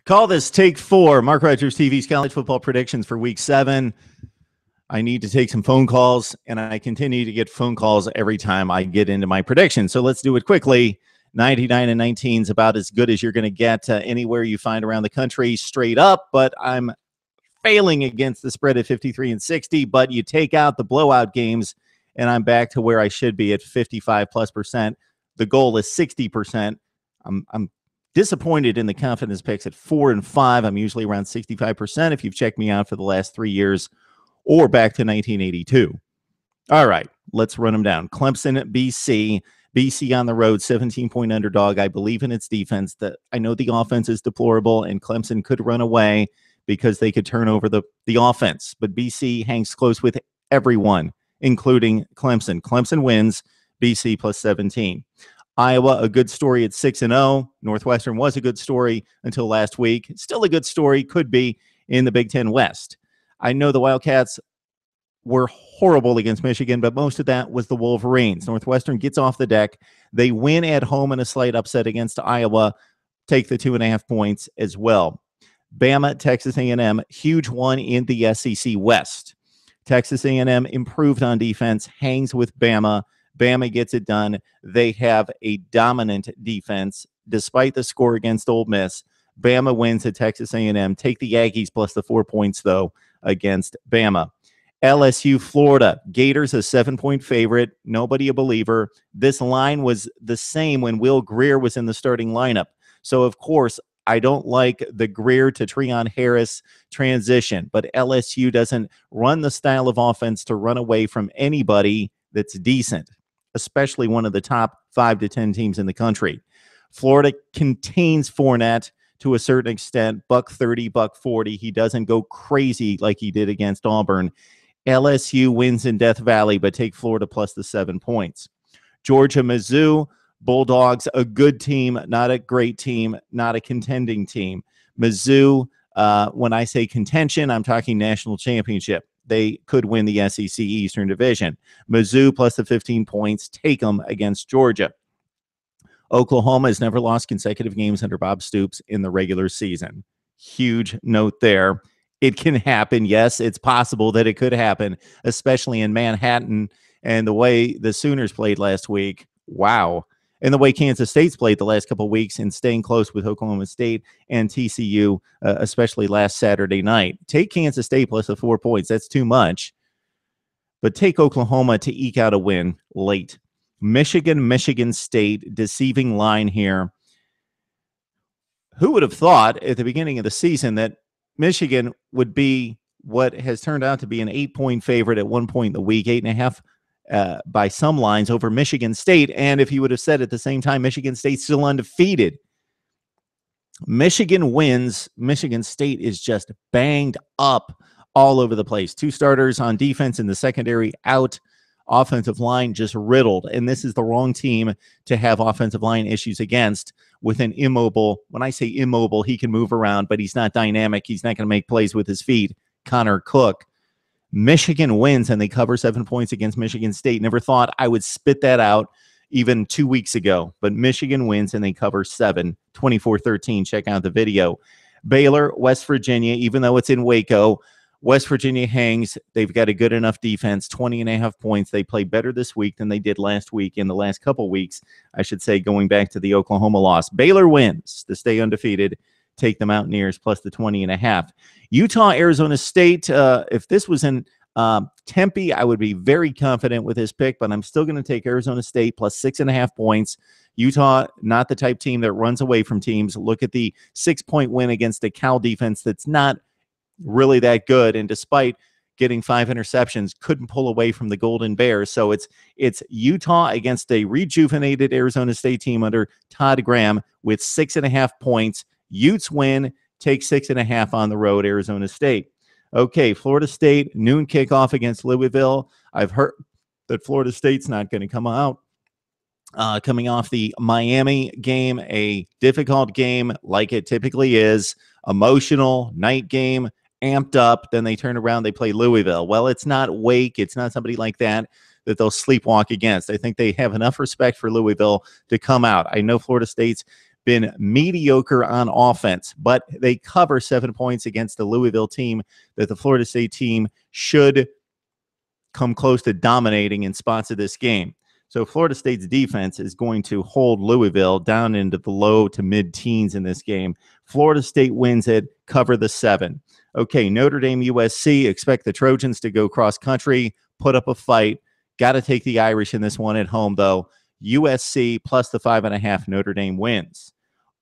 Call this Take 4. Mark Rogers TV's college football predictions for Week 7. I need to take some phone calls, and I continue to get phone calls every time I get into my predictions. So let's do it quickly. 99-19 is about as good as you're going to get anywhere you find around the country straight up, but I'm failing against the spread at 53-60, but you take out the blowout games, and I'm back to where I should be at 55+%. The goal is 60%. I'm disappointed in the confidence picks at 4 and 5. I'm usually around 65% if you've checked me out for the last 3 years or back to 1982. All right, let's run them down. Clemson, BC. BC on the road, 17-point underdog. I believe in its defense. I know the offense is deplorable, and Clemson could run away because they could turn over the offense. But BC hangs close with everyone, including Clemson. Clemson wins, BC plus 17. Iowa, a good story at 6-0. Northwestern was a good story until last week. Still a good story, could be, in the Big Ten West. I know the Wildcats were horrible against Michigan, but most of that was the Wolverines. Northwestern gets off the deck. They win at home in a slight upset against Iowa. Take the 2.5 points as well. Bama, Texas A&M, huge one in the SEC West. Texas A&M improved on defense, hangs with Bama. Bama gets it done. They have a dominant defense despite the score against Ole Miss. Bama wins at Texas A&M. Take the Aggies plus the 4 points, though, against Bama. LSU, Florida. Gators a 7-point favorite. Nobody a believer. This line was the same when Will Grier was in the starting lineup. So, of course, I don't like the Grier to Treon Harris transition, but LSU doesn't run the style of offense to run away from anybody that's decent, especially one of the top 5 to 10 teams in the country. Florida contains Fournette to a certain extent, $130, $140. He doesn't go crazy like he did against Auburn. LSU wins in Death Valley, but take Florida plus the 7 points. Georgia, Mizzou, Bulldogs, a good team, not a great team, not a contending team. Mizzou, when I say contention, I'm talking national championship. They could win the SEC Eastern Division. Mizzou plus the 15 points, take them against Georgia. Oklahoma has never lost consecutive games under Bob Stoops in the regular season. Huge note there. It can happen. Yes, it's possible that it could happen, especially in Manhattan and the way the Sooners played last week. Wow. And the way Kansas State's played the last couple of weeks and staying close with Oklahoma State and TCU, especially last Saturday night. Take Kansas State plus the 4 points. That's too much. But take Oklahoma to eke out a win late. Michigan State, deceiving line here. Who would have thought at the beginning of the season that Michigan would be what has turned out to be an 8-point favorite at one point in the week, 8.5 by some lines over Michigan State. And if you would have said at the same time, Michigan State's still undefeated. Michigan wins. Michigan State is just banged up all over the place. 2 starters on defense in the secondary out. Offensive line just riddled. And this is the wrong team to have offensive line issues against with an immobile. When I say immobile, he can move around, but he's not dynamic. He's not going to make plays with his feet. Connor Cook. Michigan wins, and they cover 7 points against Michigan State. Never thought I would spit that out even 2 weeks ago. But Michigan wins, and they cover 7, 24-13. Check out the video. Baylor, West Virginia, even though it's in Waco, West Virginia hangs. They've got a good enough defense, 20.5 points. They play better this week than they did last week in the last couple weeks, I should say, going back to the Oklahoma loss. Baylor wins to stay undefeated. Take the Mountaineers plus the 20.5. Utah, Arizona State. If this was in Tempe, I would be very confident with this pick, but I'm still going to take Arizona State plus 6.5 points. Utah, not the type team that runs away from teams. Look at the 6-point win against a Cal defense that's not really that good, and despite getting 5 interceptions, couldn't pull away from the Golden Bears. So it's Utah against a rejuvenated Arizona State team under Todd Graham with 6.5 points. Utes win, take 6.5 on the road, Arizona State. Okay, Florida State, noon kickoff against Louisville. I've heard that Florida State's not going to come out. Coming off the Miami game, a difficult game like it typically is, emotional, night game, amped up, then they turn around, they play Louisville. Well, it's not Wake, it's not somebody like that they'll sleepwalk against. I think they have enough respect for Louisville to come out. I know Florida State's been mediocre on offense, but they cover 7 points against the Louisville team that the Florida State team should come close to dominating in spots of this game. So Florida State's defense is going to hold Louisville down into the low to mid-teens in this game. Florida State wins it, cover the 7. Okay, Notre Dame, USC, expect the Trojans to go cross-country, put up a fight. Got to take the Irish in this one at home, though. USC plus the 5.5, Notre Dame wins.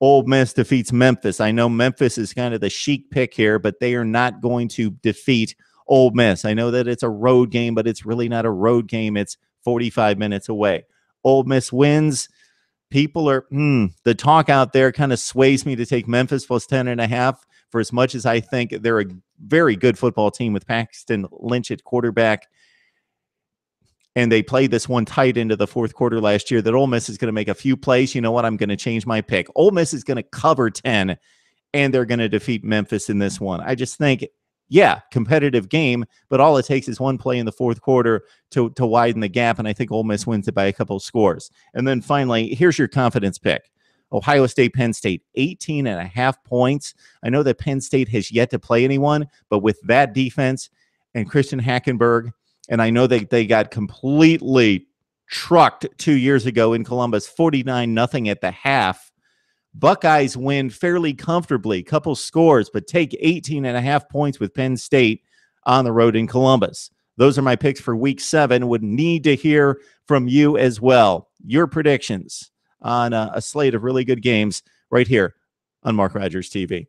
Ole Miss defeats Memphis. I know Memphis is kind of the chic pick here, but they are not going to defeat Ole Miss. I know that it's a road game, but it's really not a road game. It's 45 minutes away. Ole Miss wins. People are, the talk out there kind of sways me to take Memphis plus 10.5 for as much as I think they're a very good football team with Paxton Lynch at quarterback. And they played this one tight into the fourth quarter last year that Ole Miss is going to make a few plays. You know what? I'm going to change my pick. Ole Miss is going to cover 10, and they're going to defeat Memphis in this one. I just think, yeah, competitive game, but all it takes is one play in the fourth quarter to widen the gap, and I think Ole Miss wins it by a couple of scores. And then finally, here's your confidence pick. Ohio State, Penn State, 18.5 points. I know that Penn State has yet to play anyone, but with that defense and Christian Hackenberg, and I know they got completely trucked 2 years ago in Columbus, 49-0 at the half. Buckeyes win fairly comfortably, couple scores, but take 18.5 points with Penn State on the road in Columbus. Those are my picks for Week 7. Would need to hear from you as well. Your predictions on a slate of really good games right here on Mark Rogers TV.